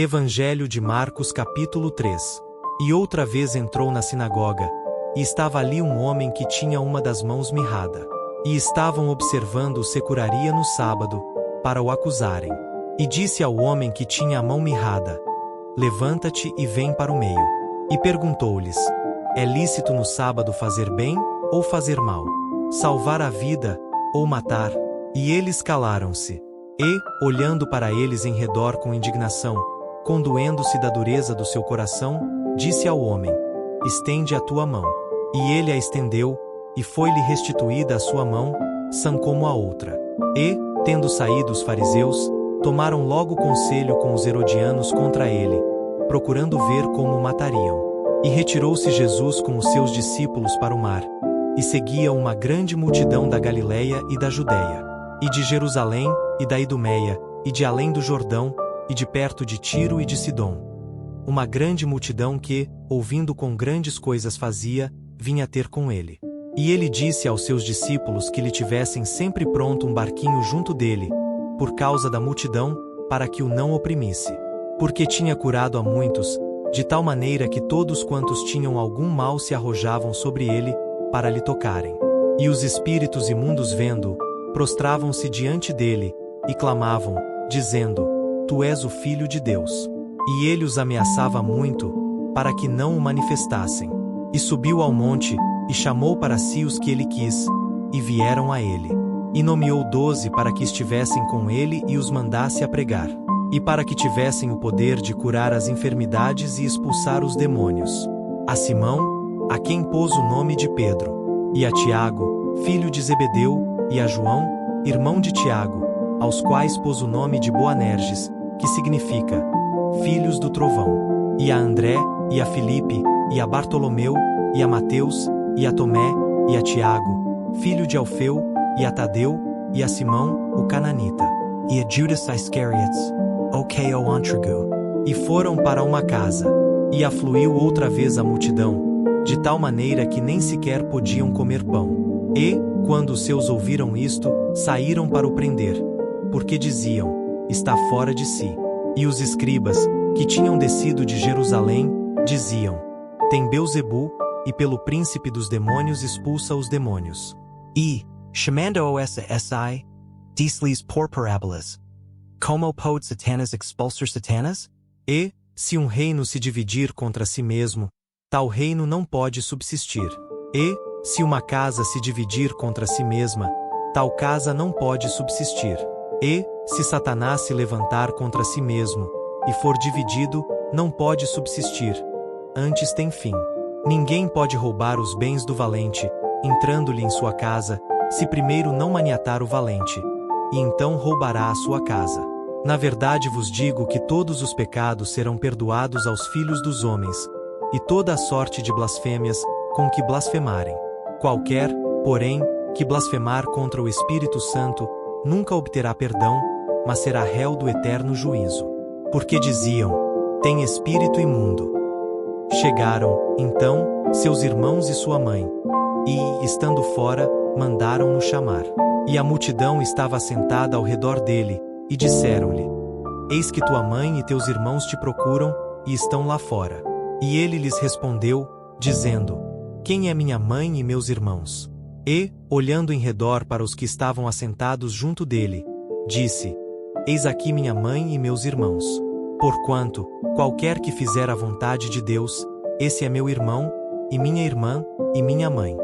Evangelho de Marcos capítulo 3. E outra vez entrou na sinagoga, e estava ali um homem que tinha uma das mãos mirrada. E estavam observando se curaria no sábado, para o acusarem. E disse ao homem que tinha a mão mirrada: Levanta-te e vem para o meio. E perguntou-lhes: É lícito no sábado fazer bem, ou fazer mal? Salvar a vida, ou matar? E eles calaram-se. E, olhando para eles em redor com indignação, condoendo-se da dureza do seu coração, disse ao homem: Estende a tua mão. E ele a estendeu, e foi-lhe restituída a sua mão, sã como a outra. E, tendo saído os fariseus, tomaram logo conselho com os herodianos contra ele, procurando ver como o matariam. E retirou-se Jesus com os seus discípulos para o mar, e seguia uma grande multidão da Galileia e da Judéia, e de Jerusalém, e da Idumeia, e de além do Jordão, e de perto de Tiro e de Sidom. Uma grande multidão que, ouvindo quão grandes coisas fazia, vinha ter com ele. E ele disse aos seus discípulos que lhe tivessem sempre pronto um barquinho junto dele, por causa da multidão, para que o não oprimisse. Porque tinha curado a muitos, de tal maneira que todos quantos tinham algum mal se arrojavam sobre ele, para lhe tocarem. E os espíritos imundos vendo, prostravam-se diante dele, e clamavam, dizendo: Tu és o Filho de Deus. E ele os ameaçava muito, para que não o manifestassem. E subiu ao monte, e chamou para si os que ele quis, e vieram a ele. E nomeou 12 para que estivessem com ele e os mandasse a pregar. E para que tivessem o poder de curar as enfermidades e expulsar os demônios. A Simão, a quem pôs o nome de Pedro. E a Tiago, filho de Zebedeu, e a João, irmão de Tiago, aos quais pôs o nome de Boanerges, que significa filhos do trovão. E a André, e a Filipe, e a Bartolomeu, e a Mateus, e a Tomé, e a Tiago, filho de Alfeu, e a Tadeu, e a Simão, o cananita, e a Judas Iscariotes, o antrigo. E foram para uma casa. E afluiu outra vez a multidão, de tal maneira que nem sequer podiam comer pão. E, quando os seus ouviram isto, saíram para o prender, porque diziam: Está fora de si. E os escribas, que tinham descido de Jerusalém, diziam: Tem Belzebu, e pelo príncipe dos demônios expulsa os demônios. E, chamando-o SI, disse-lhes por parábolas: Como pode Satanas expulsar Satanas? E, se um reino se dividir contra si mesmo, tal reino não pode subsistir. E, se uma casa se dividir contra si mesma, tal casa não pode subsistir. E, se Satanás se levantar contra si mesmo, e for dividido, não pode subsistir. Antes tem fim. Ninguém pode roubar os bens do valente, entrando-lhe em sua casa, se primeiro não maniatar o valente, e então roubará a sua casa. Na verdade vos digo que todos os pecados serão perdoados aos filhos dos homens, e toda a sorte de blasfêmias, com que blasfemarem. Qualquer, porém, que blasfemar contra o Espírito Santo, nunca obterá perdão, mas será réu do eterno juízo. Porque diziam: Tem espírito imundo. Chegaram, então, seus irmãos e sua mãe, e, estando fora, mandaram-no chamar. E a multidão estava assentada ao redor dele, e disseram-lhe: Eis que tua mãe e teus irmãos te procuram, e estão lá fora. E ele lhes respondeu, dizendo: Quem é minha mãe e meus irmãos? E, olhando em redor para os que estavam assentados junto dele, disse: Eis aqui minha mãe e meus irmãos. Porquanto, qualquer que fizer a vontade de Deus, esse é meu irmão, e minha irmã, e minha mãe.